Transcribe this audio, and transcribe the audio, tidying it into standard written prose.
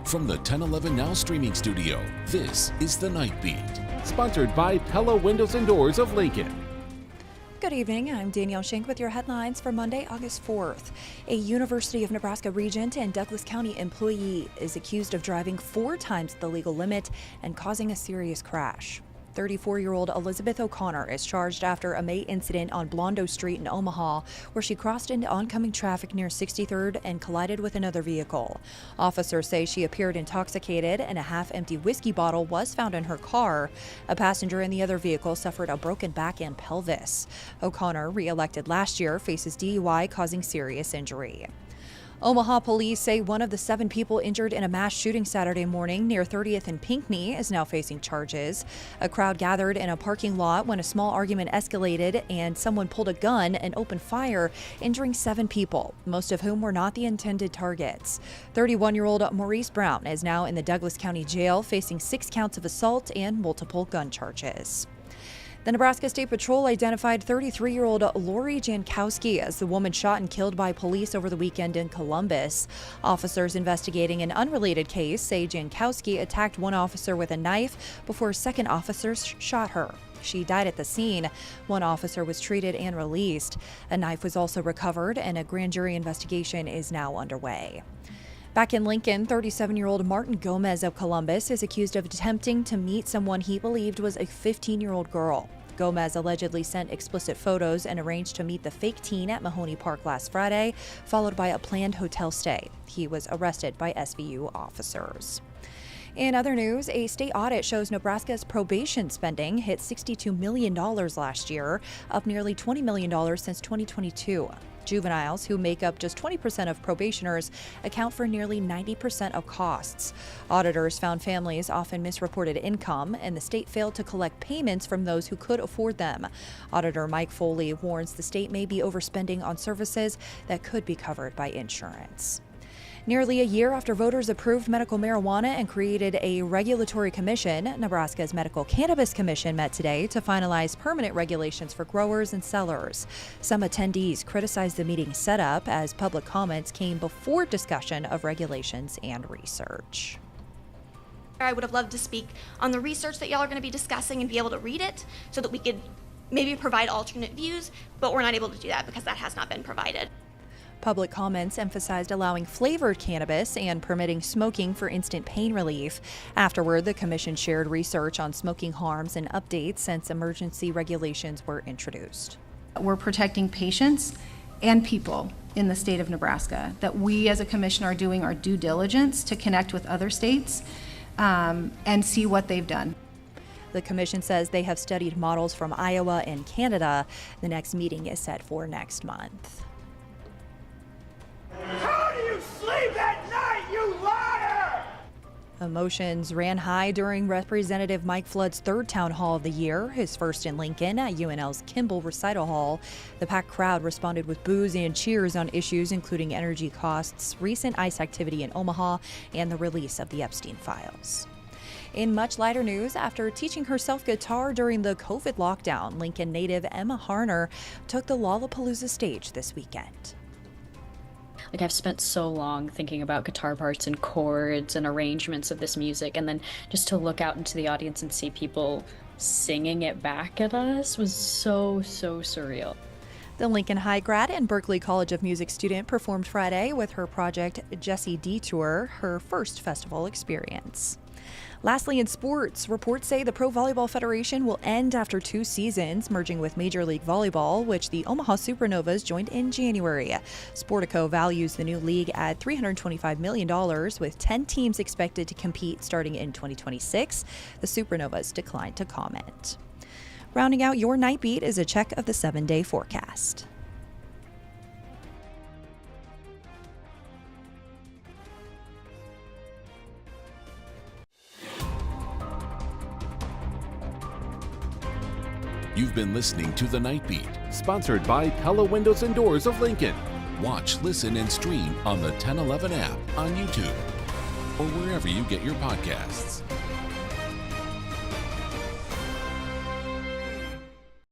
From the 1011 Now streaming studio, this is The Night Beat. Sponsored by Pella Windows and Doors of Lincoln. Good evening, I'm Danielle Shenk with your headlines for Monday, August 4th. A University of Nebraska regent and Douglas County employee is accused of driving 4 times the legal limit and causing a serious crash. 34-year-old Elizabeth O'Connor is charged after a May incident on Blondo Street in Omaha, where she crossed into oncoming traffic near 63rd and collided with another vehicle. Officers say she appeared intoxicated and a half-empty whiskey bottle was found in her car. A passenger in the other vehicle suffered a broken back and pelvis. O'Connor, re-elected last year, faces DUI causing serious injury. Omaha police say one of the 7 people injured in a mass shooting Saturday morning near 30th and Pinckney is now facing charges. A crowd gathered in a parking lot when a small argument escalated and someone pulled a gun and opened fire, injuring 7 people, most of whom were not the intended targets. 31-year-old Maurice Brown is now in the Douglas County Jail facing 6 counts of assault and multiple gun charges. The Nebraska State Patrol identified 33-year-old Lori Jankowski as the woman shot and killed by police over the weekend in Columbus. Officers investigating an unrelated case say Jankowski attacked one officer with a knife before a second officer shot her. She died at the scene. One officer was treated and released. A knife was also recovered, and a grand jury investigation is now underway. Back in Lincoln, 37-year-old Martin Gomez of Columbus is accused of attempting to meet someone he believed was a 15-year-old girl. Gomez allegedly sent explicit photos and arranged to meet the fake teen at Mahoney Park last Friday, followed by a planned hotel stay. He was arrested by SVU officers. In other news, a state audit shows Nebraska's probation spending hit $62 million last year, up nearly $20 million since 2022. Juveniles, who make up just 20% of probationers, account for nearly 90% of costs. Auditors found families often misreported income, and the state failed to collect payments from those who could afford them. Auditor Mike Foley warns the state may be overspending on services that could be covered by insurance. Nearly a year after voters approved medical marijuana and created a regulatory commission, Nebraska's Medical Cannabis Commission met today to finalize permanent regulations for growers and sellers. Some attendees criticized the meeting setup as public comments came before discussion of regulations and research. I would have loved to speak on the research that y'all are going to be discussing and be able to read it so that we could maybe provide alternate views, but we're not able to do that because that has not been provided. Public comments emphasized allowing flavored cannabis and permitting smoking for instant pain relief. Afterward, the commission shared research on smoking harms and updates since emergency regulations were introduced. We're protecting patients and people in the state of Nebraska, that we as a commission are doing our due diligence to connect with other states and see what they've done. The commission says they have studied models from Iowa and Canada. The next meeting is set for next month. How do you sleep at night, you liar? Emotions ran high during Representative Mike Flood's 3rd town hall of the year, his first in Lincoln at UNL's Kimball Recital Hall. The packed crowd responded with boos and cheers on issues including energy costs, recent ICE activity in Omaha, and the release of the Epstein files. In much lighter news, after teaching herself guitar during the COVID lockdown, Lincoln native Emma Harner took the Lollapalooza stage this weekend. Like, I've spent so long thinking about guitar parts and chords and arrangements of this music, and then just to look out into the audience and see people singing it back at us was so surreal. The Lincoln High grad and Berklee College of Music student performed Friday with her project Jessie Detour, her first festival experience. Lastly, in sports, reports say the Pro Volleyball Federation will end after 2 seasons, merging with Major League Volleyball, which the Omaha Supernovas joined in January. Sportico values the new league at $325 million, with 10 teams expected to compete starting in 2026. The Supernovas declined to comment. Rounding out your night beat is a check of the 7-day forecast. You've been listening to The Night Beat. Sponsored by Pella Windows and Doors of Lincoln. Watch, listen, and stream on the 1011 app on YouTube or wherever you get your podcasts.